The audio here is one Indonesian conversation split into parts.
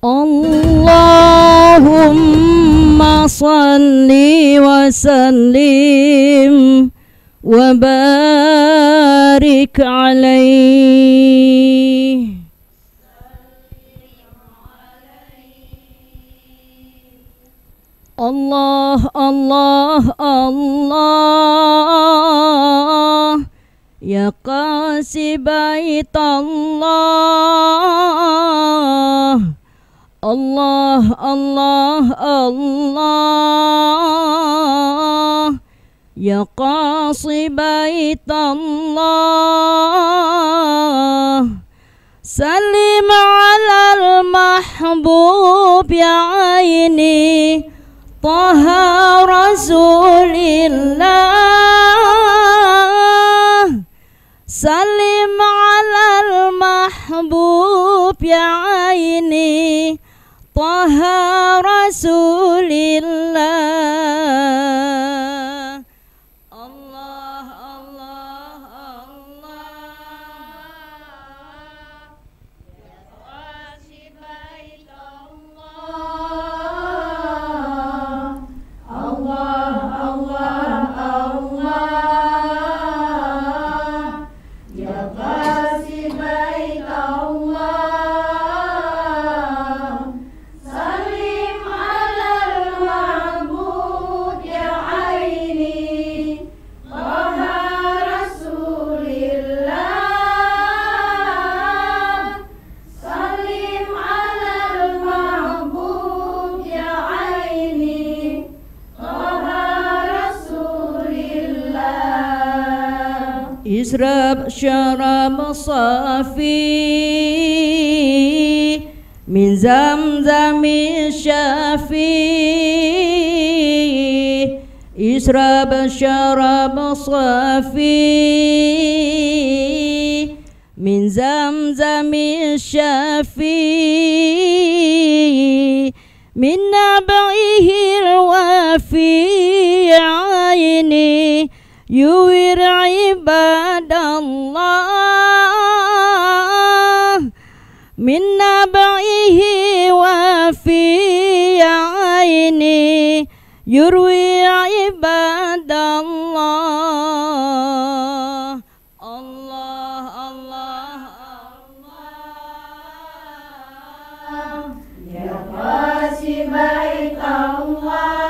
Allahumma salli wa sallim wa barik alaihi. Allah Allah Allah ya qasi bait Allah. Allah Allah Allah ya qasi bait Allah. Salim ala al-mahbub ya aini Taha Rasulillah. Salim ala al-mahbub ya aini Taha Rasulillah. Allah Allah Allah ya qasi bait Allah. Allah Allah Allah ya qasi bait Allah. Ishrab syarab safi min zamzami syafi. Ishrab syarab safi min zamzami syafi. Min nab'ihi al-wafi aini yuwir ibadallah. Min nab'ihi wa fi aini yurwi ibadallah. Allah Allah Allah ya qasi bait Allah.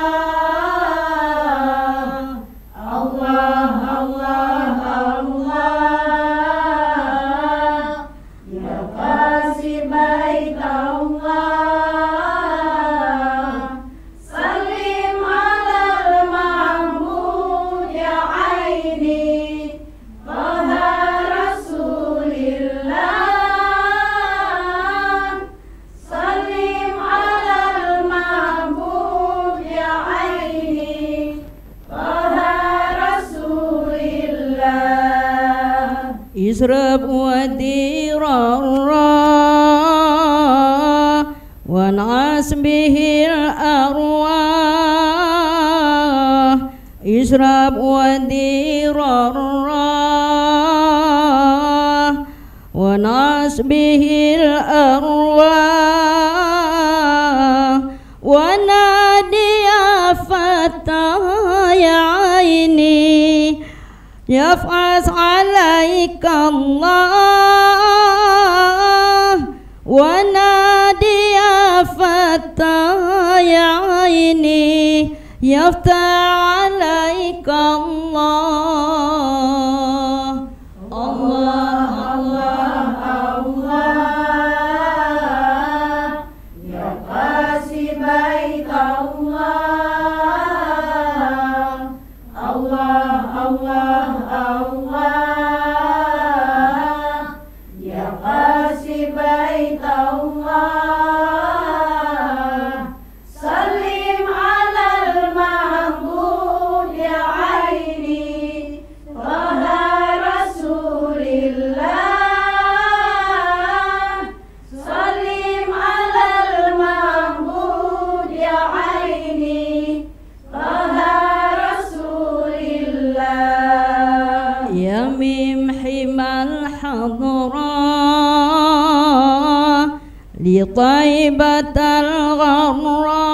Ishrab wa dirarra wa nas bihi al-arwah. Ishrab wa dirarra wa nas bihi al-arwah. Wa nadiya fatah ya aini yaf'as alaika Allah. Wa nadiya fatah ya aini yaftah alaika Allah. Allah Allah Allah ya qasi bait Allah. Allah Allah Allah ya qasi bait Allah. Salim ala al-mahbub ya aini Taha Rasulillah. Salim ala al-mahbub ya aini Taha Rasulillah. Ya mim himal hadra لطيبة الغراء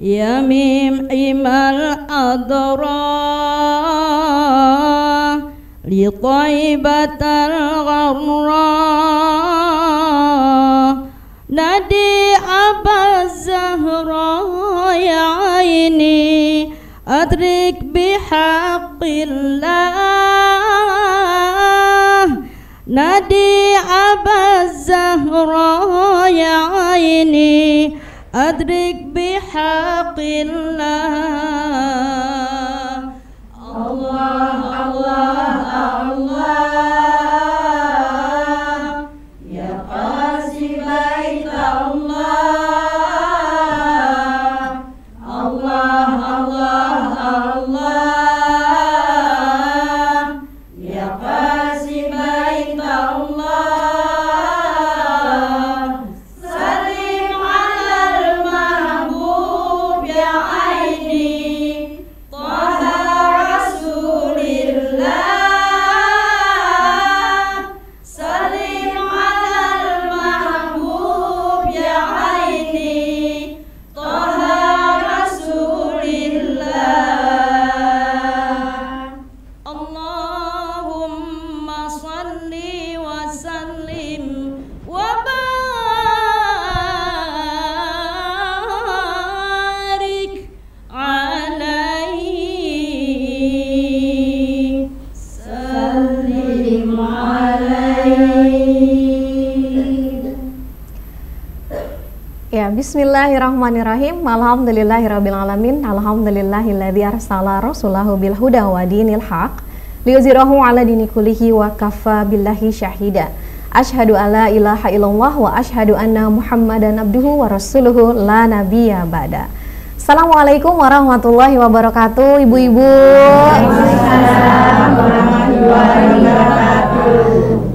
يميم الأضراء لطيبة الغراء نادي أبا الزهراء يا عيني أدرك بحق الله نادي أبا الزهراء يا عيني أدرك بحق الله الله الله الله يا قاسي بيت الله الله الله الله يا قاسي بيت الله سلم على المحبوب يا عيني طه رسول الله سلم على المحبوب يا عيني طه رسول الله اللهم صل وسلم وبارك عليه سلم عليه. Ya, bismillahirrahmanirrahim. Alhamdulillahirrabbilalamin. Alhamdulillahilladzi arsala rasulahu bil huda wa dinil haq liyuzhirahu ala dini kullihi wa kafa billahi syahida. Asyhadu alla ilaha illallah wa asyhadu anna Muhammadan abduhu wa rasuluhu la nabiyya ba'da. Assalamualaikum warahmatullahi wabarakatuh, ibu-ibu.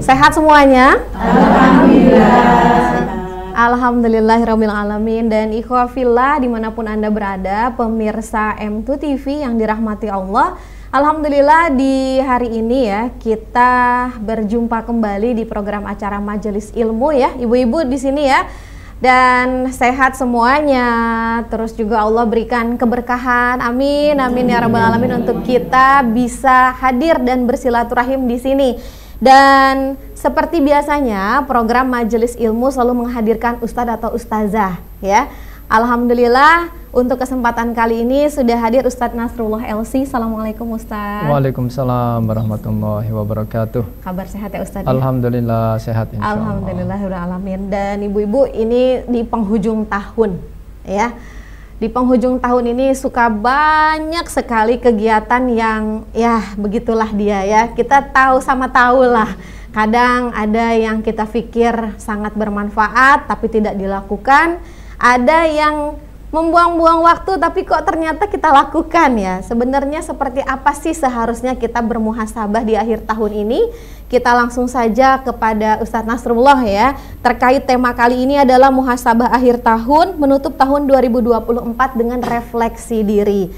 Sehat semuanya? Alhamdulillahirrabbilalamin. Dan ikhwafillah dimanapun Anda berada, pemirsa M2 TV yang dirahmati Allah, alhamdulillah di hari ini ya kita berjumpa kembali di program acara Majelis Ilmu ya, ibu-ibu di sini ya. Dan sehat semuanya, terus juga Allah berikan keberkahan, amin amin ya rabbal alamin, untuk kita bisa hadir dan bersilaturahim di sini. Dan seperti biasanya program Majelis Ilmu selalu menghadirkan ustadz atau ustazah ya. Alhamdulillah untuk kesempatan kali ini sudah hadir Ustadz Nasrullah LC. Assalamualaikum Ustadz. Waalaikumsalam warahmatullahi wabarakatuh. Kabar sehat ya Ustadz? Alhamdulillah sehat insyaallah. Alhamdulillahirrahmanirrahim. Dan ibu-ibu ini di penghujung tahun ya. Di penghujung tahun ini suka banyak sekali kegiatan yang ya begitulah dia ya. Kita tahu sama tahu lah. Kadang ada yang kita pikir sangat bermanfaat tapi tidak dilakukan. Ada yang membuang-buang waktu tapi kok ternyata kita lakukan ya. Sebenarnya seperti apa sih seharusnya kita bermuhasabah di akhir tahun ini? Kita langsung saja kepada Ustadz Nasrullah ya. Terkait tema kali ini adalah muhasabah akhir tahun menutup tahun 2024 dengan refleksi diri.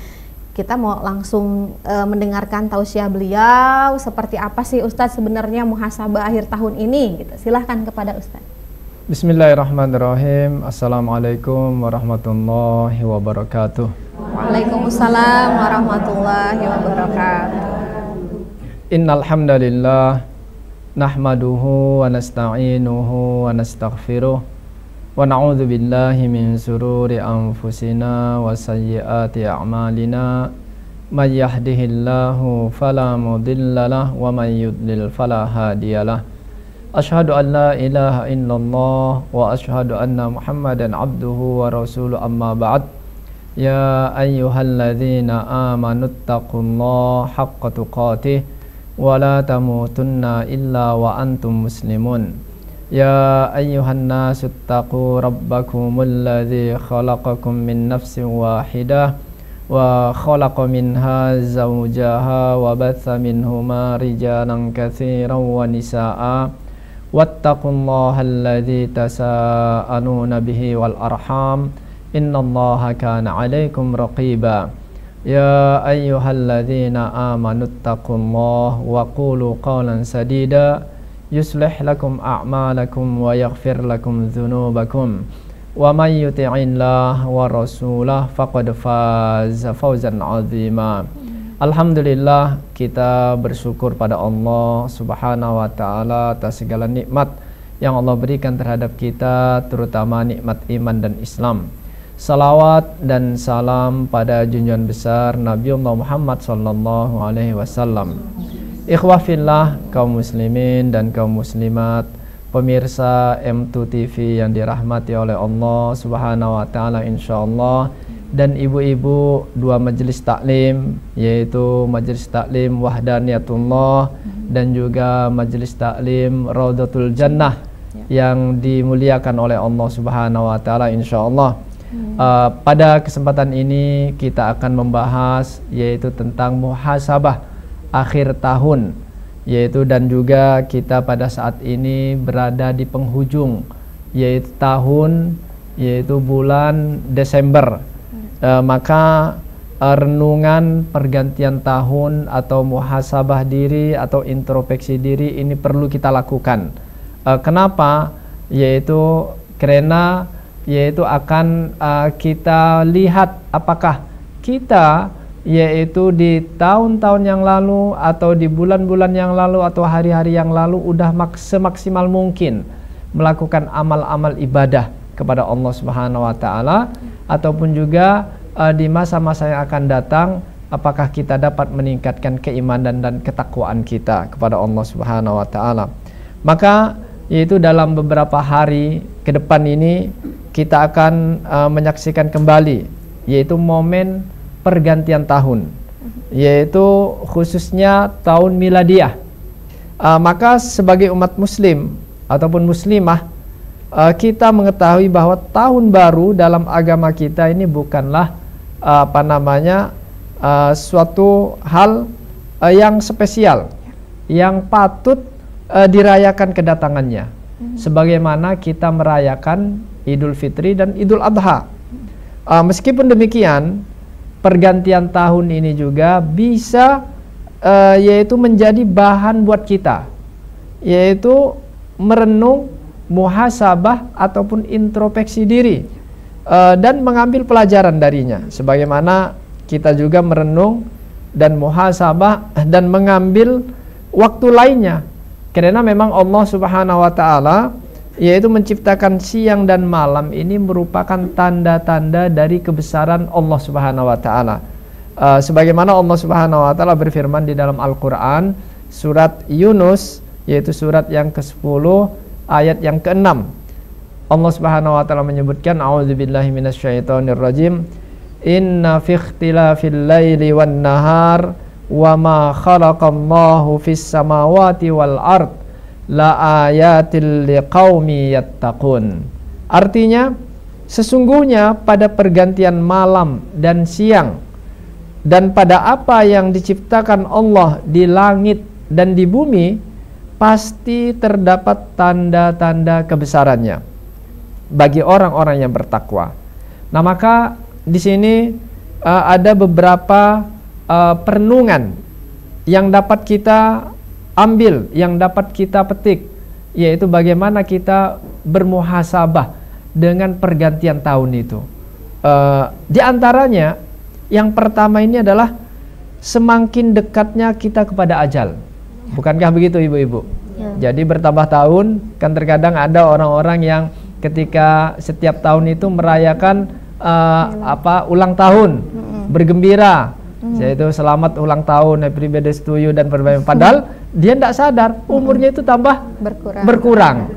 Kita mau langsung mendengarkan tausiah beliau. Seperti apa sih Ustadz sebenarnya muhasabah akhir tahun ini? Gitu. Silahkan kepada Ustadz. Bismillahirrahmanirrahim. Assalamualaikum warahmatullahi wabarakatuh. Waalaikumsalam warahmatullahi wabarakatuh. Innal hamdalillah nahmaduhu wa nasta'inuhu wa nastaghfiruh wa na'udzu billahi min sururi anfusina wa sayyiati a'malina may yahdihillahu fala mudilla lahu wa may yudlil fala hadiyalah. Asyhadu an la ilaha illallah wa asyhadu anna Muhammadan abduhu wa rasuluh, amma ba'd. Ya ayyuhalladzina amanu taqullaha haqqa tuqatih wa la tamutunna illa wa antum muslimun. Ya ayyuhan nasu taqu rabbakumul ladzi khalaqakum min nafsin wahidah wa khalaqa minha zawjaha wa batha minhuma rijalan katsiran wa nisaa'a wattaqullaha alladzi tasaaluna bihi wal arham innallaha kana 'alaikum raqiba. Ya ayyuhalladzina amanu taqullaha wa qulu qawlan sadida yuslih lakum a'malakum wa yaghfir lakum dzunubakum. Wa may yuti'illah wa rasulah faqad faza fawzan 'azima. Alhamdulillah, kita bersyukur pada Allah Subhanahu wa taala atas segala nikmat yang Allah berikan terhadap kita, terutama nikmat iman dan Islam. Salawat dan salam pada junjungan besar Nabiullah Muhammad sallallahu alaihi wasallam. Ikhwah fillah, kaum muslimin dan kaum muslimat, pemirsa M2 TV yang dirahmati oleh Allah Subhanahu wa taala insyaallah, dan ibu-ibu dua majelis taklim, yaitu majelis taklim Wahdaniyatullah dan juga majelis taklim Raudhatul Jannah yang dimuliakan oleh Allah Subhanahu wa taala insyaallah. Pada kesempatan ini kita akan membahas yaitu tentang muhasabah akhir tahun, yaitu dan juga kita pada saat ini berada di penghujung yaitu tahun, yaitu bulan Desember. Maka renungan pergantian tahun atau muhasabah diri atau introspeksi diri ini perlu kita lakukan. Kenapa? Yaitu karena yaitu akan kita lihat apakah kita yaitu di tahun-tahun yang lalu atau di bulan-bulan yang lalu atau hari-hari yang lalu udah semaksimal mungkin melakukan amal-amal ibadah kepada Allah Subhanahu wa taala, ataupun juga di masa-masa yang akan datang apakah kita dapat meningkatkan keimanan dan ketakwaan kita kepada Allah Subhanahu wa taala. Maka yaitu dalam beberapa hari ke depan ini kita akan menyaksikan kembali yaitu momen pergantian tahun, yaitu khususnya tahun miladiah. Maka sebagai umat muslim ataupun muslimah, kita mengetahui bahwa tahun baru dalam agama kita ini bukanlah suatu hal yang spesial, yang patut dirayakan kedatangannya, sebagaimana kita merayakan Idul Fitri dan Idul Adha. Meskipun demikian, pergantian tahun ini juga bisa yaitu menjadi bahan buat kita, yaitu merenung, muhasabah ataupun introspeksi diri dan mengambil pelajaran darinya, sebagaimana kita juga merenung dan muhasabah dan mengambil waktu lainnya, karena memang Allah Subhanahu wa taala yaitu menciptakan siang dan malam ini merupakan tanda-tanda dari kebesaran Allah Subhanahu wa taala. Sebagaimana Allah Subhanahu wa taala berfirman di dalam Al-Qur'an surat Yunus, yaitu surat yang ke-10 ayat yang ke-6. Allah Subhanahu wa taala menyebutkan, a'udzubillahi minasyaitonirrajim, inna fi ikhtilafil laili wan nahar wa ma khalaqallahu fis samawati wal ard la ayatil liqaumi yattaqun. Artinya, sesungguhnya pada pergantian malam dan siang dan pada apa yang diciptakan Allah di langit dan di bumi pasti terdapat tanda-tanda kebesarannya bagi orang-orang yang bertakwa. Nah, maka di sini ada beberapa perenungan yang dapat kita ambil, yang dapat kita petik, yaitu bagaimana kita bermuhasabah dengan pergantian tahun itu. Di antaranya yang pertama ini adalah semakin dekatnya kita kepada ajal. Bukankah begitu ibu-ibu? Ya. Jadi bertambah tahun, kan terkadang ada orang-orang yang ketika setiap tahun itu merayakan ulang tahun, bergembira, yaitu selamat ulang tahun, happy birthday to you dan berbagai. Padahal dia tidak sadar umurnya itu tambah berkurang.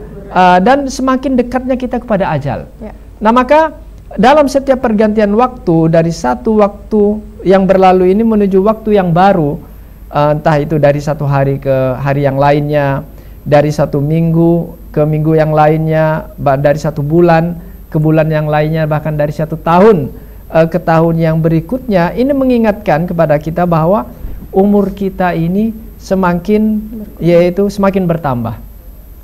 Dan semakin dekatnya kita kepada ajal. Ya. Nah, maka dalam setiap pergantian waktu dari satu waktu yang berlalu ini menuju waktu yang baru, entah itu dari satu hari ke hari yang lainnya, dari satu minggu ke minggu yang lainnya, dari satu bulan ke bulan yang lainnya, bahkan dari satu tahun ke tahun yang berikutnya, ini mengingatkan kepada kita bahwa umur kita ini semakin bertambah.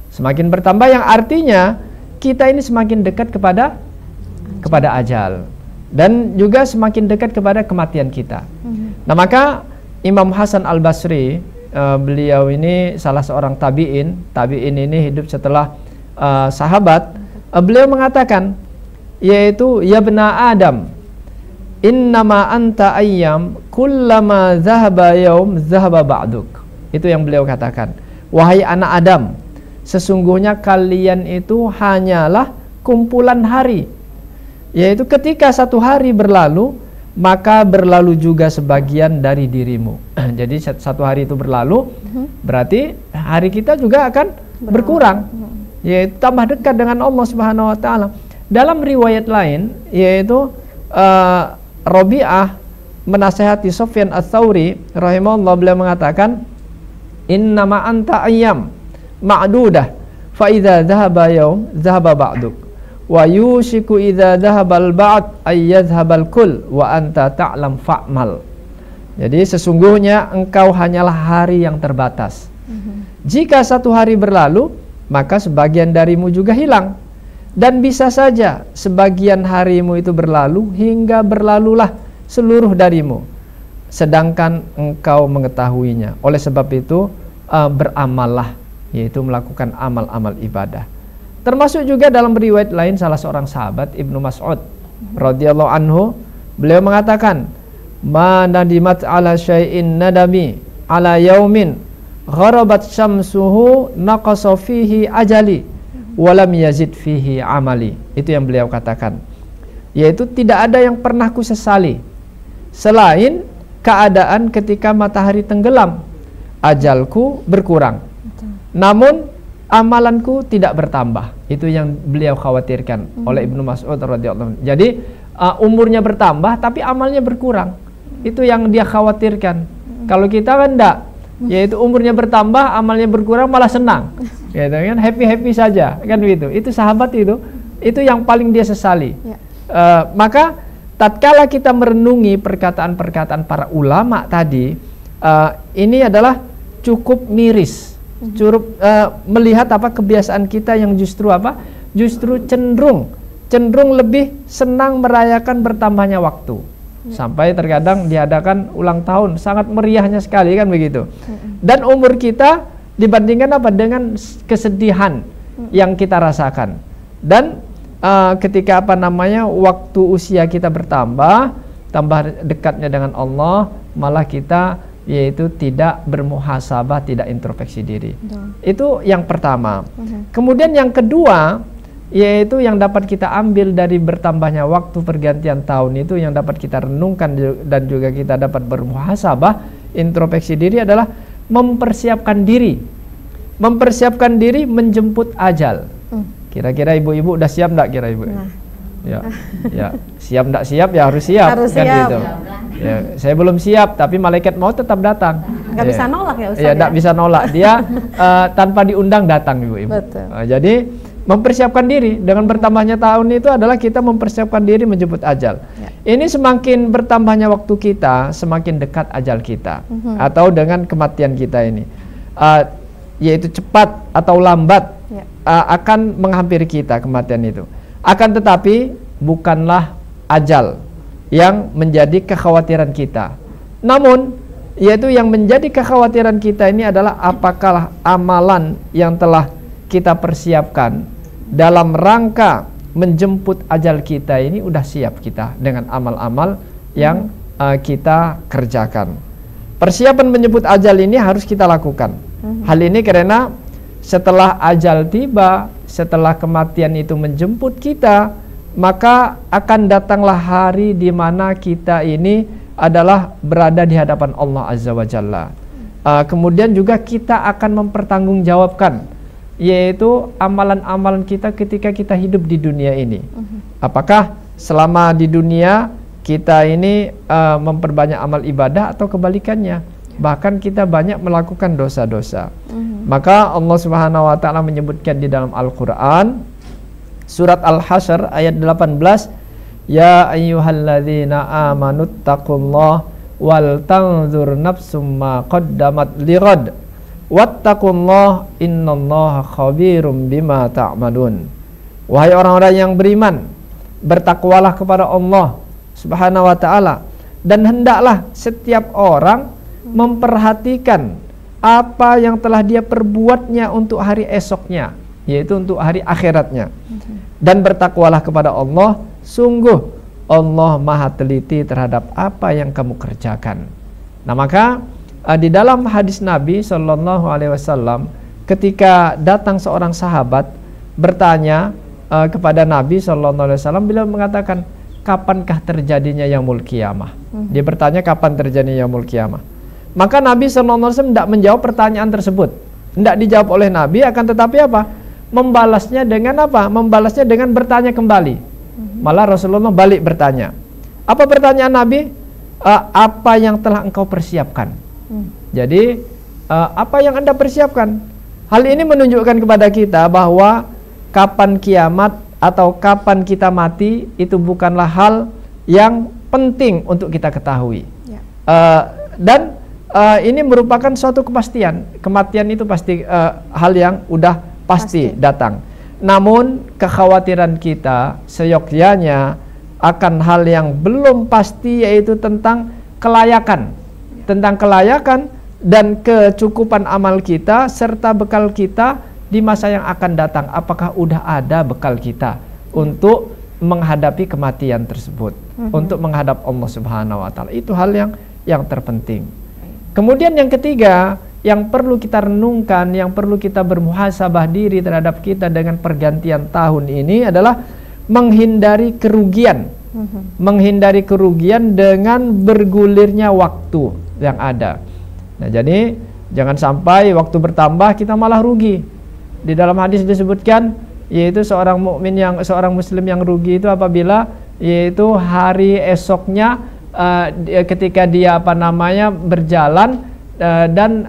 Semakin bertambah yang artinya kita ini semakin dekat kepada ajal dan juga semakin dekat kepada kematian kita. Nah, maka Imam Hasan Al-Basri beliau ini salah seorang tabi'in. Tabi'in ini hidup setelah sahabat. Beliau mengatakan, yaitu, ya bena Adam, innama anta ayyam kullama zahaba yaum zahaba ba'duk. Itu yang beliau katakan. Wahai anak Adam, sesungguhnya kalian itu hanyalah kumpulan hari. Yaitu ketika satu hari berlalu, maka berlalu juga sebagian dari dirimu. Jadi satu hari itu berlalu, berarti hari kita juga akan berkurang. Yaitu tambah dekat dengan Allah Subhanahu wa taala. Dalam riwayat lain, yaitu Rabi'ah menasihati Sufyan Ats-Tsauri rahimahullah, beliau mengatakan, innama anta ayyam ma'dudah fa idza dhahaba yaum dhahaba ba'duk wa yushiku idza dhahabal ba'd ay yadhhabal kull wa anta ta'lam fa'mal. Jadi sesungguhnya engkau hanyalah hari yang terbatas. Jika satu hari berlalu, maka sebagian darimu juga hilang. Dan bisa saja sebagian harimu itu berlalu hingga berlalulah seluruh darimu, sedangkan engkau mengetahuinya. Oleh sebab itu beramallah, yaitu melakukan amal-amal ibadah. Termasuk juga dalam riwayat lain salah seorang sahabat, Ibnu Mas'ud radhiyallahu anhu, beliau mengatakan, ma nadimat ala syai'in nadami ala yaumin gharabat syamsuhu naqasa fihi ajali walam yazid fihi amali. Itu yang beliau katakan, yaitu tidak ada yang pernah ku sesali selain keadaan ketika matahari tenggelam, ajalku berkurang, namun amalanku tidak bertambah. Itu yang beliau khawatirkan oleh Ibnu Mas'ud radhiyallahu anhu. Jadi umurnya bertambah tapi amalnya berkurang. Itu yang dia khawatirkan. Kalau kita kan enggak, yaitu umurnya bertambah, amalnya berkurang, malah senang. Ya kan, happy saja kan begitu. Itu sahabat itu yang paling dia sesali. Maka tatkala kita merenungi perkataan-perkataan para ulama tadi, ini adalah cukup miris, melihat apa kebiasaan kita yang justru cenderung lebih senang merayakan bertambahnya waktu. Sampai terkadang diadakan ulang tahun sangat meriahnya sekali kan begitu. Dan umur kita dibandingkan dengan kesedihan yang kita rasakan. Dan ketika waktu usia kita bertambah, tambah dekatnya dengan Allah, malah kita yaitu tidak bermuhasabah, tidak introspeksi diri. Itu yang pertama. Kemudian yang kedua, yaitu yang dapat kita ambil dari bertambahnya waktu pergantian tahun itu, yang dapat kita renungkan dan juga kita dapat bermuhasabah, introspeksi diri, adalah mempersiapkan diri menjemput ajal. Kira-kira ibu-ibu udah siap enggak kira ibu? Ya, siap enggak siap ya harus siap. Gitu. Ya, saya belum siap tapi malaikat maut tetap datang. Nggak bisa nolak ya Ustaz? Ya, enggak bisa nolak. Dia tanpa diundang datang ibu-ibu. Jadi mempersiapkan diri dengan bertambahnya tahun itu adalah kita mempersiapkan diri menjemput ajal. Ini semakin bertambahnya waktu kita, semakin dekat ajal kita, atau dengan kematian kita ini, yaitu cepat atau lambat akan menghampiri kita kematian itu. Akan tetapi bukanlah ajal yang menjadi kekhawatiran kita, namun yaitu yang menjadi kekhawatiran kita ini adalah apakah amalan yang telah kita persiapkan dalam rangka menjemput ajal kita ini udah siap kita dengan amal-amal yang kita kerjakan. Persiapan menjemput ajal ini harus kita lakukan. Hal ini karena setelah ajal tiba, setelah kematian itu menjemput kita, maka akan datanglah hari di mana kita ini adalah berada di hadapan Allah Azza wa Jalla. Kemudian juga kita akan mempertanggungjawabkan, yaitu amalan-amalan kita ketika kita hidup di dunia ini. Apakah selama di dunia kita ini memperbanyak amal ibadah atau kebalikannya, bahkan kita banyak melakukan dosa-dosa. Maka Allah Subhanahu wa taala menyebutkan di dalam Al-Qur'an surat Al-Hasyr ayat 18, ya ayyuhalladzina amanuttaqullaha wal tanzur nafsum ma qaddamat lighad wattaqullaha innallaha khabirum bima ta'malun. Wahai orang-orang yang beriman, bertakwalah kepada Allah Subhanahu wa taala, dan hendaklah setiap orang memperhatikan apa yang telah dia perbuatnya untuk hari esoknya, yaitu untuk hari akhiratnya. Dan bertakwalah kepada Allah, sungguh Allah maha teliti terhadap apa yang kamu kerjakan. Nah maka di dalam hadis Nabi SAW, ketika datang seorang sahabat bertanya kepada Nabi SAW, beliau mengatakan, kapankah terjadinya yaumul qiyamah? Dia bertanya kapan terjadinya yaumul qiyamah. Maka Nabi SAW tidak menjawab pertanyaan tersebut, tidak dijawab oleh Nabi, akan tetapi apa? Membalasnya dengan apa? Membalasnya dengan bertanya kembali. Malah Rasulullah balik bertanya. Apa pertanyaan Nabi? Apa yang telah engkau persiapkan? Jadi apa yang Anda persiapkan? Hal ini menunjukkan kepada kita bahwa kapan kiamat atau kapan kita mati itu bukanlah hal yang penting untuk kita ketahui. Dan ini merupakan suatu kepastian. Kematian itu pasti hal yang udah pasti datang. Namun kekhawatiran kita seyogyanya akan hal yang belum pasti, yaitu tentang kelayakan. Tentang kelayakan dan kecukupan amal kita serta bekal kita di masa yang akan datang. Apakah udah ada bekal kita untuk menghadapi kematian tersebut, untuk menghadap Allah Subhanahu wa taala. Itu hal yang terpenting. Kemudian yang ketiga, yang perlu kita renungkan, yang perlu kita bermuhasabah diri terhadap kita dengan pergantian tahun ini adalah menghindari kerugian. Menghindari kerugian dengan bergulirnya waktu yang ada. Nah, jadi jangan sampai waktu bertambah kita malah rugi. Di dalam hadis disebutkan, yaitu seorang muslim yang rugi itu apabila yaitu hari esoknya ketika dia berjalan dan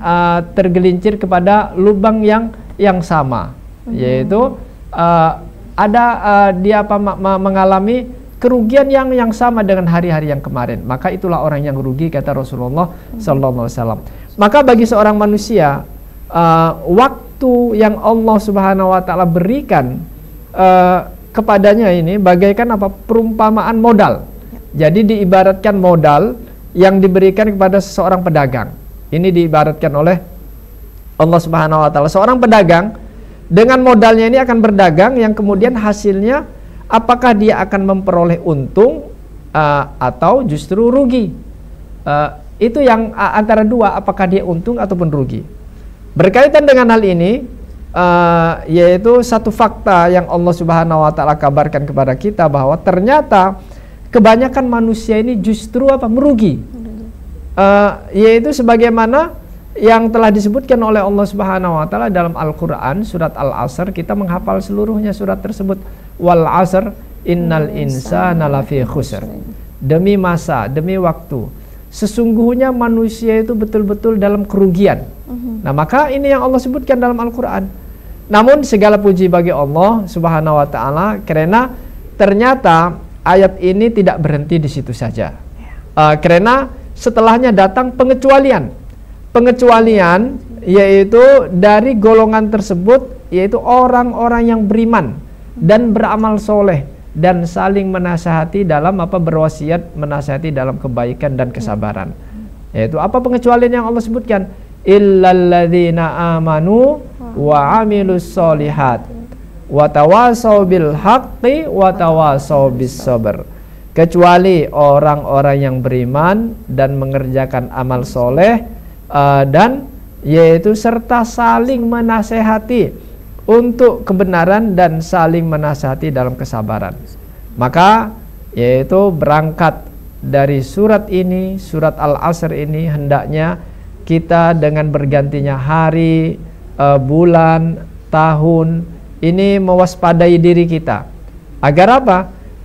tergelincir kepada lubang yang sama, yaitu dia mengalami kerugian yang sama dengan hari-hari yang kemarin. Maka itulah orang yang rugi, kata Rasulullah SAW. Maka bagi seorang manusia, waktu yang Allah Subhanahu wa taala berikan kepadanya ini bagaikan apa? Perumpamaan modal. Jadi diibaratkan modal yang diberikan kepada seorang pedagang. Ini diibaratkan oleh Allah Subhanahu wa taala. Seorang pedagang dengan modalnya ini akan berdagang, yang kemudian hasilnya apakah dia akan memperoleh untung atau justru rugi. Itu yang antara dua, apakah dia untung ataupun rugi. Berkaitan dengan hal ini, yaitu satu fakta yang Allah Subhanahu wa taala kabarkan kepada kita, bahwa ternyata kebanyakan manusia ini justru merugi. Yaitu sebagaimana yang telah disebutkan oleh Allah Subhanahu wa taala dalam Al-Qur'an surat Al-Asr. Kita menghafal seluruhnya surat tersebut. Wal 'asr innal insana lafi khusr. Demi masa, demi waktu, sesungguhnya manusia itu betul-betul dalam kerugian. Nah, maka ini yang Allah sebutkan dalam Al-Qur'an. Namun segala puji bagi Allah Subhanahu wa taala, karena ternyata ayat ini tidak berhenti di situ saja. Karena setelahnya datang pengecualian. Pengecualian yaitu dari golongan tersebut, yaitu orang-orang yang beriman dan beramal soleh dan saling menasihati dalam berwasiat, menasihati dalam kebaikan dan kesabaran. Yaitu apa pengecualian yang Allah sebutkan? Illalladzina amanu wa amilus solihat wa tawasau bil haqqi wa tawasau bis sabr. Kecuali orang-orang yang beriman dan mengerjakan amal soleh dan yaitu serta saling menasehati untuk kebenaran dan saling menasihati dalam kesabaran. Maka yaitu berangkat dari surat ini, surat Al-Asr ini, hendaknya kita dengan bergantinya hari, bulan, tahun ini mewaspadai diri kita. Agar apa?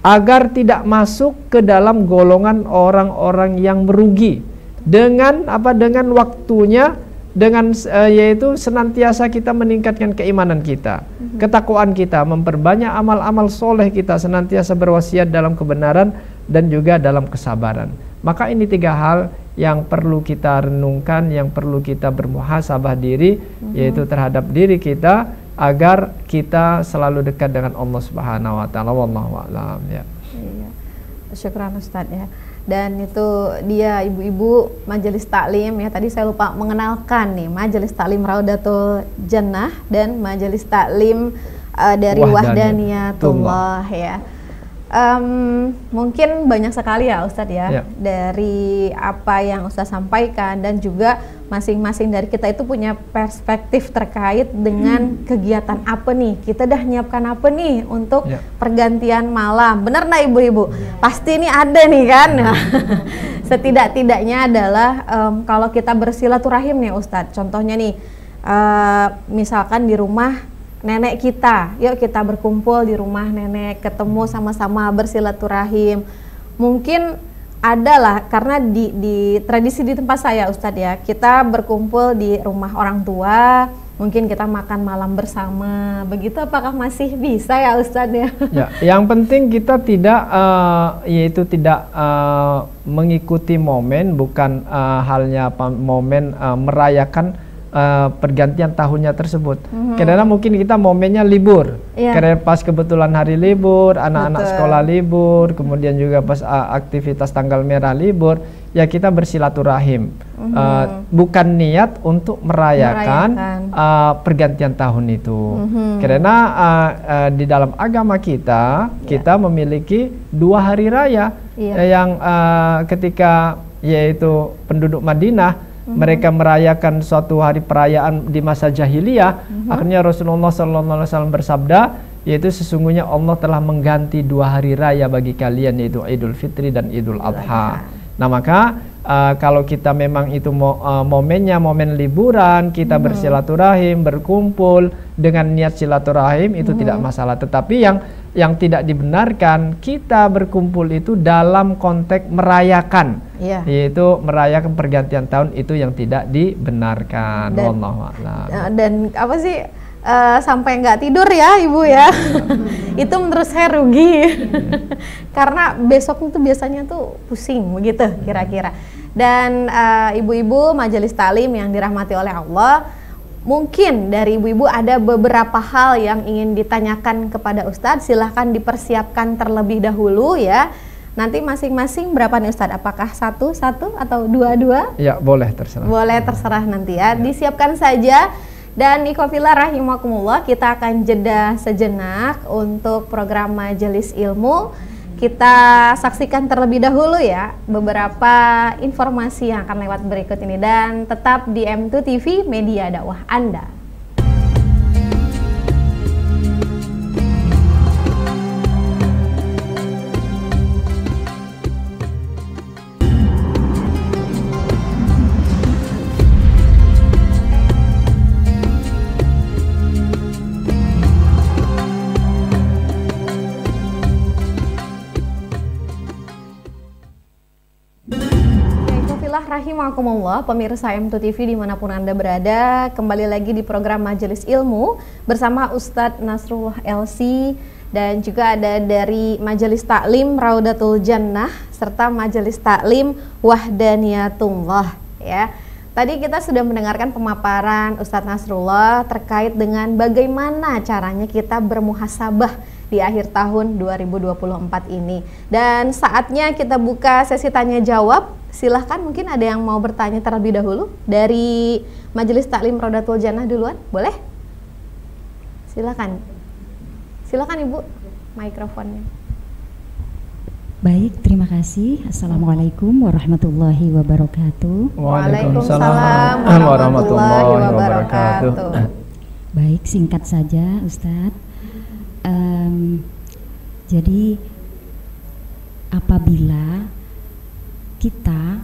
Agar tidak masuk ke dalam golongan orang-orang yang merugi dengan dengan waktunya, dengan yaitu senantiasa kita meningkatkan keimanan kita, ketakwaan kita, memperbanyak amal-amal soleh kita, senantiasa berwasiat dalam kebenaran dan juga dalam kesabaran. Maka ini tiga hal yang perlu kita renungkan, yang perlu kita bermuhasabah diri, yaitu terhadap diri kita, agar kita selalu dekat dengan Allah Subhanahu wa taala. Wallahu a'lam. Ya. Iya. Syukran Ustaz ya. Dan itu dia ibu-ibu Majelis Taklim ya. Tadi saya lupa mengenalkan nih, Majelis Taklim Raudatul Jannah dan Majelis Taklim dari Wahdaniyatullah ya. Mungkin banyak sekali ya Ustadz ya, dari apa yang Ustadz sampaikan, dan juga masing-masing dari kita itu punya perspektif terkait dengan kegiatan apa nih, kita dah nyiapkan apa nih untuk pergantian malam. Benar nah ibu-ibu? Pasti ini ada nih kan. Setidak-tidaknya adalah kalau kita bersilaturahim nih Ustadz, contohnya nih misalkan di rumah nenek kita, yuk kita berkumpul di rumah nenek, ketemu sama-sama bersilaturahim. Mungkin adalah karena di tradisi di tempat saya Ustadz ya, kita berkumpul di rumah orang tua, mungkin kita makan malam bersama. Begitu apakah masih bisa ya Ustadz ya? Ya, yang penting kita tidak mengikuti momen, bukan halnya momen merayakan pergantian tahunnya tersebut. Karena mungkin kita momennya libur, karena pas kebetulan hari libur, anak-anak sekolah libur, kemudian juga pas aktivitas tanggal merah libur, ya kita bersilaturahim. Bukan niat untuk merayakan pergantian tahun itu. Karena di dalam agama kita, kita memiliki 2 hari raya yang ketika yaitu penduduk Madinah mereka merayakan suatu hari perayaan di masa jahiliyah. Akhirnya Rasulullah SAW bersabda, yaitu sesungguhnya Allah telah mengganti 2 hari raya bagi kalian, yaitu Idul Fitri dan Idul Adha. Nah maka kalau kita memang itu momennya momen liburan, kita bersilaturahim, berkumpul dengan niat silaturahim, itu tidak masalah. Tetapi yang tidak dibenarkan, kita berkumpul itu dalam konteks merayakan, yaitu merayakan pergantian tahun, itu yang tidak dibenarkan. Dan apa sih sampai nggak tidur ya ibu ya? Itu menurut saya rugi. Karena besok itu biasanya tuh pusing begitu kira-kira. Dan ibu-ibu Majelis Taklim yang dirahmati oleh Allah, mungkin dari ibu-ibu ada beberapa hal yang ingin ditanyakan kepada Ustadz. Silahkan dipersiapkan terlebih dahulu ya. Nanti masing-masing berapa nih Ustadz? Apakah satu atau dua? Ya boleh terserah. Boleh terserah nanti ya. Disiapkan saja. Dan ikhwafillah rahimakumullah, kita akan jeda sejenak untuk program Majelis Ilmu. Kita saksikan terlebih dahulu ya beberapa informasi yang akan lewat berikut ini, dan tetap di M2 TV, media dakwah Anda. Rahimakumullah, pemirsa M2 TV dimanapun Anda berada, kembali lagi di program Majelis Ilmu bersama Ustadz Nasrullah LC, dan juga ada dari Majelis Taklim Raudatul Jannah serta Majelis Taklim Wahdaniyatullah ya. Tadi kita sudah mendengarkan pemaparan Ustadz Nasrullah terkait dengan bagaimana caranya kita bermuhasabah di akhir tahun 2024 ini. Dan saatnya kita buka sesi tanya jawab. Silahkan, mungkin ada yang mau bertanya terlebih dahulu dari Majelis Taklim Raudatul Jannah duluan, boleh? Silakan Ibu, mikrofonnya. Baik, terima kasih. Assalamualaikum warahmatullahi wabarakatuh. Waalaikumsalam warahmatullahi wabarakatuh. Baik, singkat saja Ustadz. Jadi apabila kita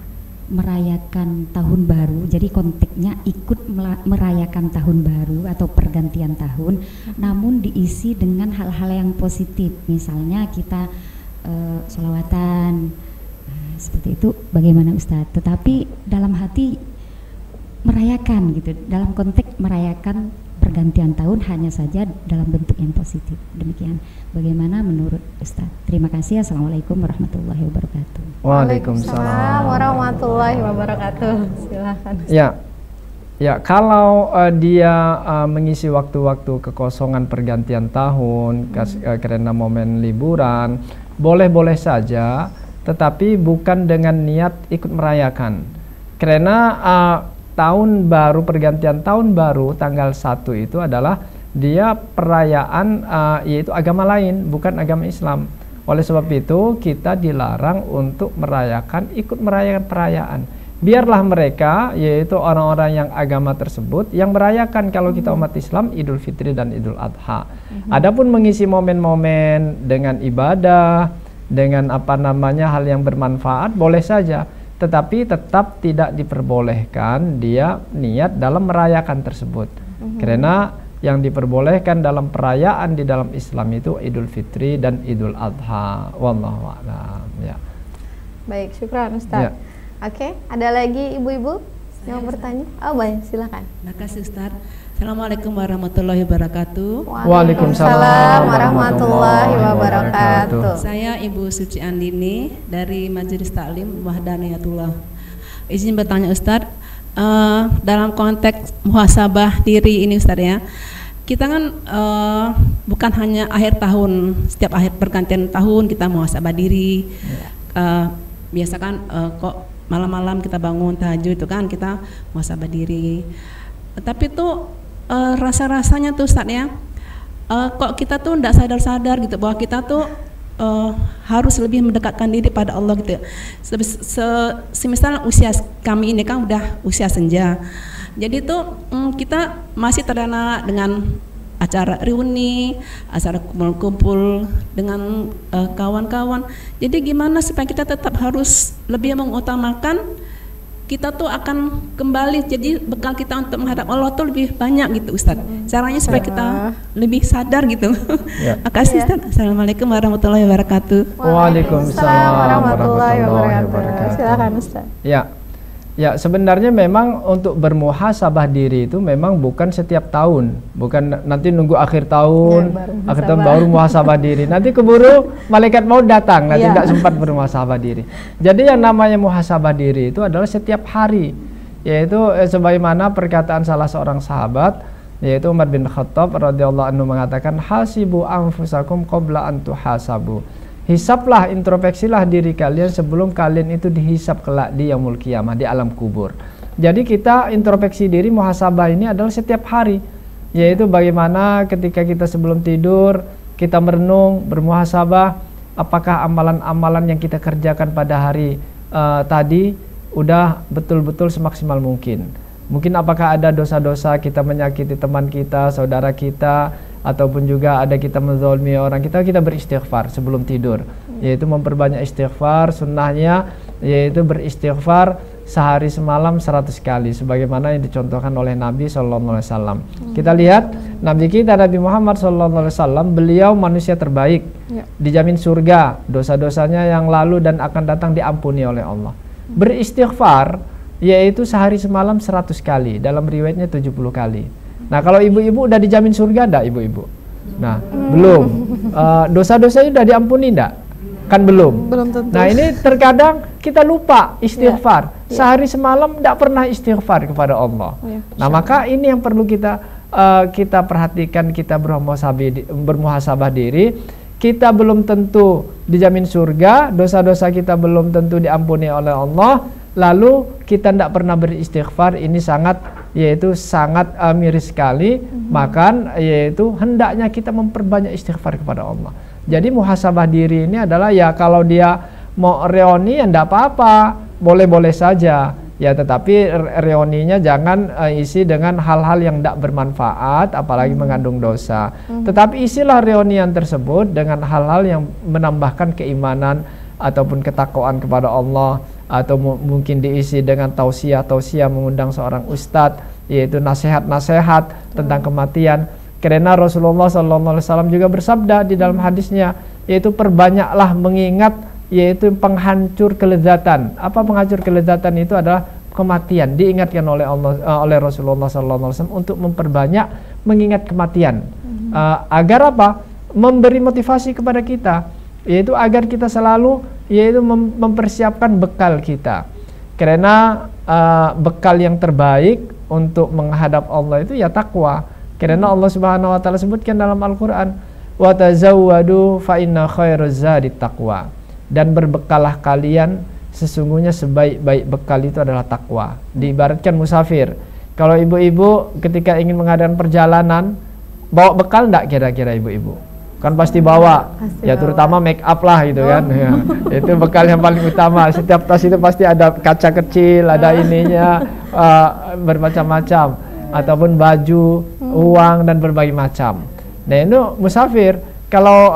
merayakan tahun baru, jadi konteksnya ikut merayakan tahun baru atau pergantian tahun, namun diisi dengan hal-hal yang positif, misalnya kita sholawatan, seperti itu, bagaimana Ustadz? Tetapi dalam hati merayakan gitu, dalam konteks merayakan pergantian tahun hanya saja dalam bentuk yang positif. Demikian, bagaimana menurut Ustadz? Terima kasih. Assalamualaikum warahmatullahi wabarakatuh. Waalaikumsalam warahmatullahi wabarakatuh. Silakan. Ya, kalau dia mengisi waktu-waktu kekosongan pergantian tahun karena momen liburan, boleh-boleh saja tetapi bukan dengan niat ikut merayakan. Karena tahun baru, pergantian tahun baru tanggal 1 itu adalah dia perayaan yaitu agama lain, bukan agama Islam. Oleh sebab itu kita dilarang untuk ikut merayakan perayaan. Biarlah mereka, yaitu orang-orang yang agama tersebut, yang merayakan. Kalau kita umat Islam, Idul Fitri dan Idul Adha. Adapun mengisi momen-momen dengan ibadah, dengan hal yang bermanfaat, boleh saja. Tetapi tetap tidak diperbolehkan dia niat dalam merayakan tersebut. Karena yang diperbolehkan dalam perayaan di dalam Islam itu Idul Fitri dan Idul Adha. Wallahu a'lam. Ya. Baik, syukran Ustaz. Ya. Oke, ada lagi ibu-ibu yang bertanya? Oh, baik, silakan. Terima kasih Ustaz. Assalamualaikum warahmatullahi wabarakatuh. Waalaikumsalam warahmatullahi wabarakatuh. Saya Ibu Suci Andini dari Majelis Taklim Wahdaniyatullah. Izin bertanya Ustaz, dalam konteks muhasabah diri ini Ustaz ya, kita kan bukan hanya akhir tahun, setiap akhir pergantian tahun kita muhasabah diri. Biasa kan kok malam-malam kita bangun tahajud itu kan kita muhasabah diri. Tapi tuh rasa-rasanya tuh Ustaz ya, kok kita tuh tidak sadar-sadar gitu bahwa kita tuh harus lebih mendekatkan diri pada Allah gitu. Semisal usia kami ini kan udah usia senja. Jadi tuh kita masih terlena dengan acara reuni, acara kumpul-kumpul dengan kawan-kawan. Jadi gimana supaya kita tetap harus lebih mengutamakan kita tuh akan kembali, jadi bekal kita untuk menghadap Allah tuh lebih banyak gitu Ustaz. Caranya supaya kita lebih sadar gitu. Ya. Makasih Ustaz. Assalamualaikum warahmatullahi wabarakatuh. Waalaikumsalam warahmatullahi wabarakatuh. Silakan Ustaz. Ya, sebenarnya memang untuk bermuhasabah diri itu memang bukan setiap tahun, bukan nanti nunggu akhir tahun, baru muhasabah diri. Nanti keburu malaikat maut datang, nanti tidak sempat bermuhasabah diri. Jadi yang namanya muhasabah diri itu adalah setiap hari, yaitu sebagaimana perkataan salah seorang sahabat, yaitu Umar bin Khattab radhiyallahu anhu mengatakan, hasibu anfusakum qabla an tuhasabu. Hisaplah, introspeksilah diri kalian sebelum kalian itu dihisap kelak di yaumul qiyamah, di alam kubur. Jadi kita introspeksi diri, muhasabah ini adalah setiap hari, yaitu bagaimana ketika kita sebelum tidur kita merenung, bermuhasabah, apakah amalan-amalan yang kita kerjakan pada hari tadi udah betul-betul semaksimal mungkin. Mungkin apakah ada dosa-dosa kita menyakiti teman kita, saudara kita, ataupun juga ada kita menzalimi orang kita beristighfar sebelum tidur, yaitu memperbanyak istighfar. Sunnahnya yaitu beristighfar sehari semalam 100 kali sebagaimana yang dicontohkan oleh Nabi SAW. Kita lihat Nabi kita, Nabi Muhammad SAW, beliau manusia terbaik, dijamin surga, dosa-dosanya yang lalu dan akan datang diampuni oleh Allah. Beristighfar yaitu sehari semalam 100 kali, dalam riwayatnya 70 kali. Nah, kalau ibu-ibu udah dijamin surga enggak ibu-ibu? Nah, belum. Dosa-dosanya udah diampuni enggak? Kan belum. Belum tentu. Nah, ini terkadang kita lupa istighfar. Sehari semalam enggak pernah istighfar kepada Allah. Nah, maka ini yang perlu kita perhatikan, kita bermuhasabah diri. Kita belum tentu dijamin surga, dosa-dosa kita belum tentu diampuni oleh Allah. Lalu kita tidak pernah beristighfar, ini sangat miris sekali. Maka yaitu hendaknya kita memperbanyak istighfar kepada Allah. Jadi muhasabah diri ini adalah ya kalau dia mau reuni ya tidak apa-apa, boleh-boleh saja ya, tetapi reuninya jangan isi dengan hal-hal yang tidak bermanfaat, apalagi mengandung dosa. Tetapi isilah reunian tersebut dengan hal-hal yang menambahkan keimanan ataupun ketakwaan kepada Allah, atau mungkin diisi dengan tausiah mengundang seorang ustadz, yaitu nasihat-nasihat tentang kematian. Karena Rasulullah SAW juga bersabda di dalam hadisnya, yaitu perbanyaklah mengingat, yaitu penghancur kelezatan. Apa penghancur kelezatan itu? Adalah kematian. Diingatkan oleh Rasulullah SAW untuk memperbanyak mengingat kematian. Agar apa? Memberi motivasi kepada kita, yaitu agar kita selalu mempersiapkan bekal kita. Karena bekal yang terbaik untuk menghadap Allah itu ya takwa. Karena Allah Subhanahu wa taala sebutkan dalam Al-Qur'an, wa tazawwadu fa inna khairaz zadi taqwa. dan berbekalah kalian, sesungguhnya sebaik-baik bekal itu adalah takwa. Diibaratkan musafir. Kalau ibu-ibu ketika ingin mengadakan perjalanan, bawa bekal enggak kira-kira ibu-ibu? Kan pasti bawa, ya terutama make up lah gitu kan. Ya, itu bekal yang paling utama. Setiap tas itu pasti ada kaca kecil, ada ininya, bermacam-macam, ataupun baju, uang dan berbagai macam. Nah itu musafir. Kalau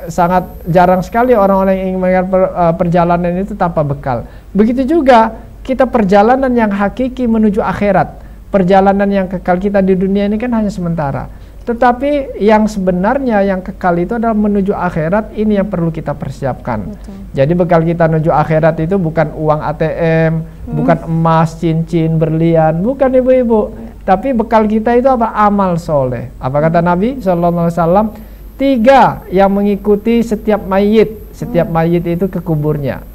sangat jarang sekali orang-orang yang ingin melakukan perjalanan itu tanpa bekal. Begitu juga kita perjalanan yang hakiki menuju akhirat. Perjalanan yang kekal kita di dunia ini kan hanya sementara. Tetapi yang sebenarnya yang kekal itu adalah menuju akhirat, ini yang perlu kita persiapkan. Betul. Jadi bekal kita menuju akhirat itu bukan uang ATM, bukan emas, cincin, berlian, bukan ibu-ibu. Tapi bekal kita itu apa? Amal soleh. Apa kata Nabi SAW? 3 yang mengikuti setiap mayit. Setiap mayit itu ke kuburnya.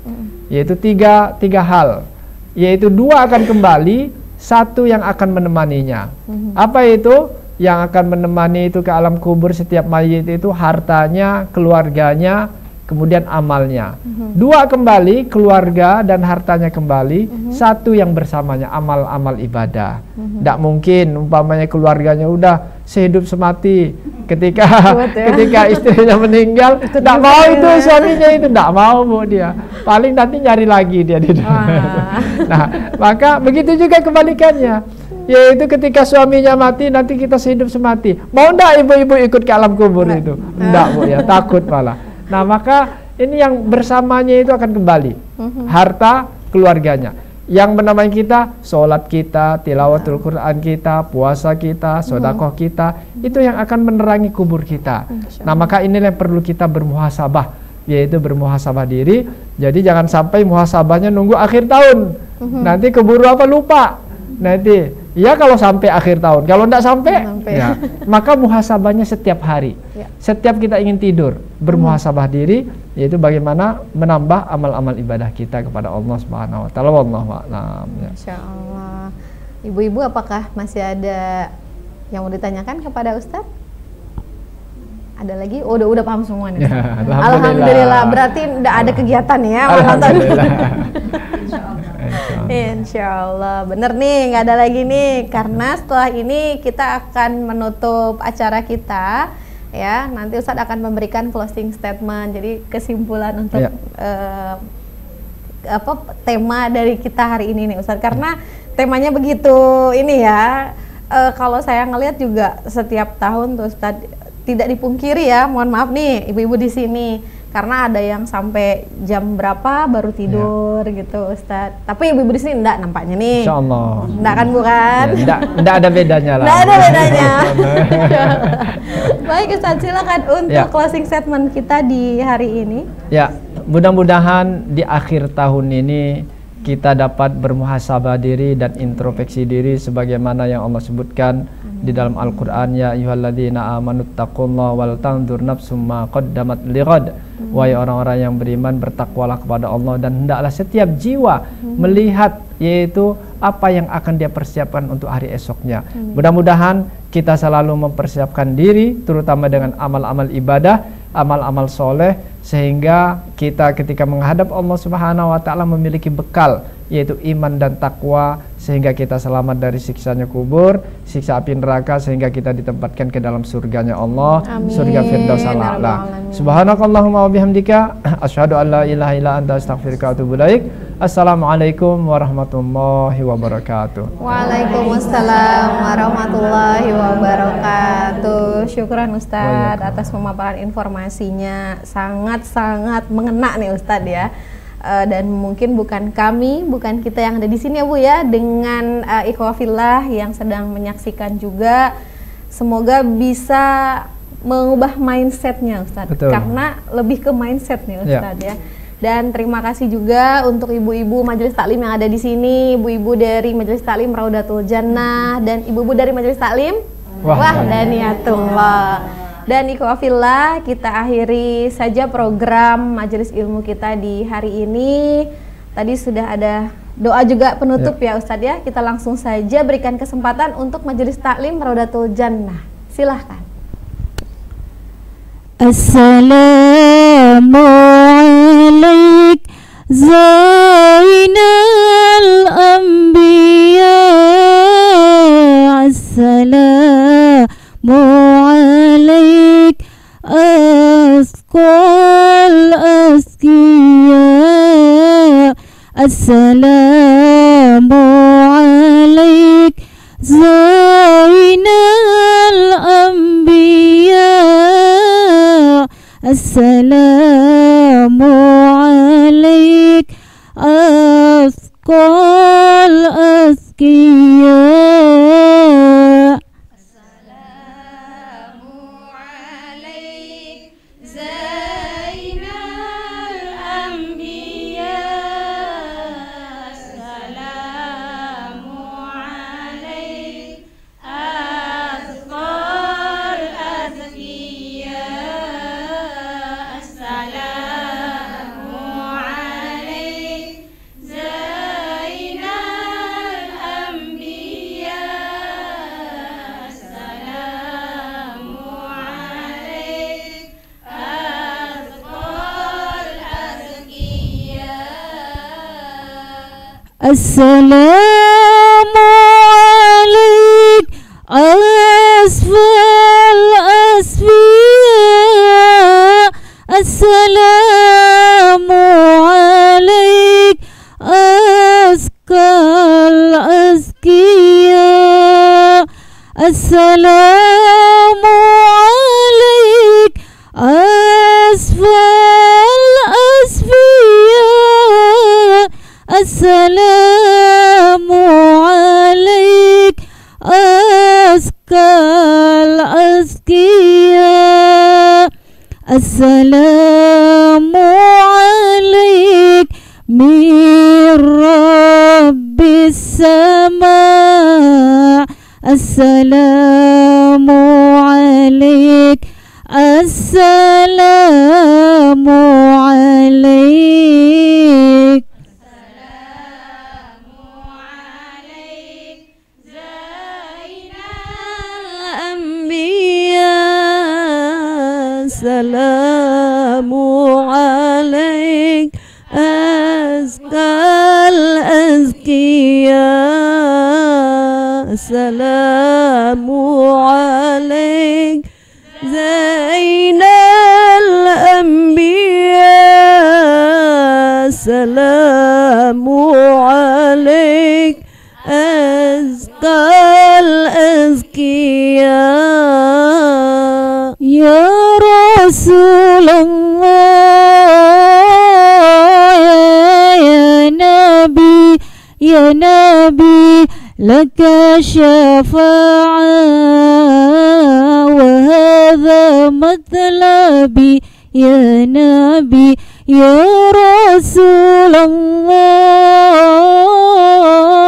Yaitu tiga hal. Yaitu 2 akan kembali, 1 yang akan menemaninya. Apa itu? Yang akan menemani itu ke alam kubur setiap mayit itu hartanya, keluarganya, kemudian amalnya. 2 kembali, keluarga dan hartanya kembali. 1 yang bersamanya, amal-amal ibadah. Tidak mungkin umpamanya keluarganya udah sehidup semati, ketika istrinya meninggal, tidak mau itu suaminya itu, tidak mau bu dia. Paling nanti nyari lagi dia di Nah, maka begitu juga kebalikannya. Yaitu ketika suaminya mati, nanti kita sehidup semati. Mau enggak ibu-ibu ikut ke alam kubur itu? Enggak bu ya, takut malah. Nah maka ini yang bersamanya itu akan kembali. Harta, keluarganya. Yang menamai kita, sholat kita, tilawatul Quran kita, puasa kita, sedekah kita. Itu yang akan menerangi kubur kita. Nah maka inilah yang perlu kita bermuhasabah. Yaitu bermuhasabah diri. Jadi jangan sampai muhasabahnya nunggu akhir tahun. Nanti keburu apa lupa. Nanti ya kalau sampai akhir tahun, kalau tidak sampai ya, maka muhasabahnya setiap hari. Setiap kita ingin tidur, bermuhasabah diri, yaitu bagaimana menambah amal-amal ibadah kita kepada Allah Subhanahu wa taala. Wallahu a'lam. Insyaallah. Ibu-ibu apakah masih ada yang mau ditanyakan kepada Ustadz? Ada lagi? Oh, udah paham semua nih. Ya, Alhamdulillah. Berarti tidak ada kegiatan ya. Alhamdulillah. Insyaallah. Bener nih, nggak ada lagi nih. Karena setelah ini kita akan menutup acara kita, ya. Nanti Ustadz akan memberikan closing statement. Jadi kesimpulan untuk tema dari kita hari ini nih, Ustadz. Karena temanya begitu ini ya. Kalau saya ngelihat juga setiap tahun tuh Ustadz, tidak dipungkiri ya. Mohon maaf nih, ibu-ibu di sini. Karena ada yang sampai jam berapa baru tidur gitu Ustadz. Tapi ibu-ibu di sini enggak nampaknya nih. Insyaallah. Enggak kan bukan? Ya, enggak ada bedanya lah. Enggak ada bedanya. Baik Ustadz, silakan untuk closing statement kita di hari ini. Ya, mudah-mudahan di akhir tahun ini kita dapat bermuhasabah diri dan introspeksi diri sebagaimana yang Allah sebutkan di dalam Al-Quran, ya ayyuhalladzina amanu taqullaha wal tanzur nafsum ma qaddamat lighad. Wahai orang-orang yang beriman, bertakwalah kepada Allah dan hendaklah setiap jiwa melihat yaitu apa yang akan dia persiapkan untuk hari esoknya. Mudah-mudahan kita selalu mempersiapkan diri terutama dengan amal-amal ibadah, amal-amal soleh, sehingga kita ketika menghadap Allah Subhanahu wa taala memiliki bekal yaitu iman dan takwa, sehingga kita selamat dari siksanya kubur, siksa api neraka, sehingga kita ditempatkan ke dalam surganya Allah. Amin. Surga Firdaus al-A'la. Subhanakallahumma wa bihamdika asyhadu an la ilaha illa anta astaghfiruka wa atubu ilaik. Assalamualaikum warahmatullahi wabarakatuh. Waalaikumsalam warahmatullahi wabarakatuh. Syukran Ustadz atas pemaparan informasinya, sangat-sangat mengena nih Ustadz ya. Dan mungkin bukan kami, bukan kita yang ada di sini ya Bu ya, dengan ikhwafillah yang sedang menyaksikan juga, semoga bisa mengubah mindsetnya Ustadz. Betul. Karena lebih ke mindset nih Ustadz ya. Dan terima kasih juga untuk ibu-ibu Majelis Taklim yang ada di sini, ibu-ibu dari Majelis Taklim Raudatul Jannah dan ibu-ibu dari Majelis Taklim Wahdaniyatullah. Dan ikhwafillah, kita akhiri saja program majelis ilmu kita di hari ini. Tadi sudah ada doa juga penutup ya Ustadz ya. Kita langsung saja berikan kesempatan untuk Majelis Taklim Raudatul Jannah. Silahkan. Assalamu alaik Zainal Anbiya. Assalamu alaik Asqal Askiya. Assalamu alaik Zainal Anbiya. Assalamu alaik Asqal Askiya. Assalamu alaik Zainal Anbiya. Assalamu alaik Asqal Azkiya. Assalamu alaik Zainal Anbiya. Assalamu alaik Asqal Azkiya. Assalamu alaik Asfal Asfiya. Assalamu alaik Asqal Azkiya. Assalamu alaik Asfal Asfiya. Assalamu alaik Asqal Azkiya. Assalamu alaik min Rabbis Sama. Assalamu alaik. Assalamu alaik. Assalamu alaik Asqal Azkiya. Assalamu alaik Zainal Anbiya. Assalamu alaik Asqal Azkiya. Ya Rasulullah, ya Nabi, ya Nabi, laka syafa'ah wa hadha matlabi. Ya Nabi, ya Rasulullah,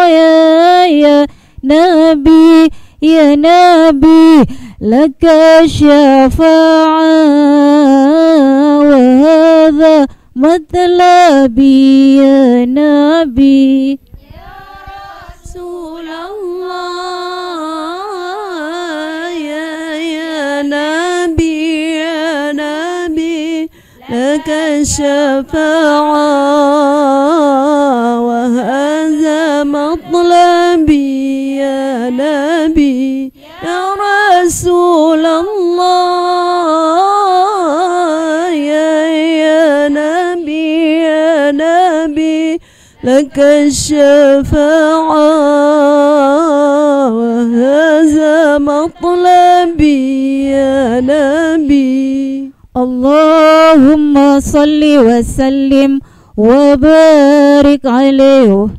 ya Nabi, ya Nabi, laka syafa'ah wa hadha matlabi. Ya Nabi, Ya Rasulullah, ya Nabi, ya Nabi, laka syafa'ah wa hadha matlabi. Ya Nabi, ya Rasulullah, ya Nabi, ya Nabi, laka syafa'ah wa hadha matlabi. Ya Nabi. Allahumma salli wa sallim wa barik alaihi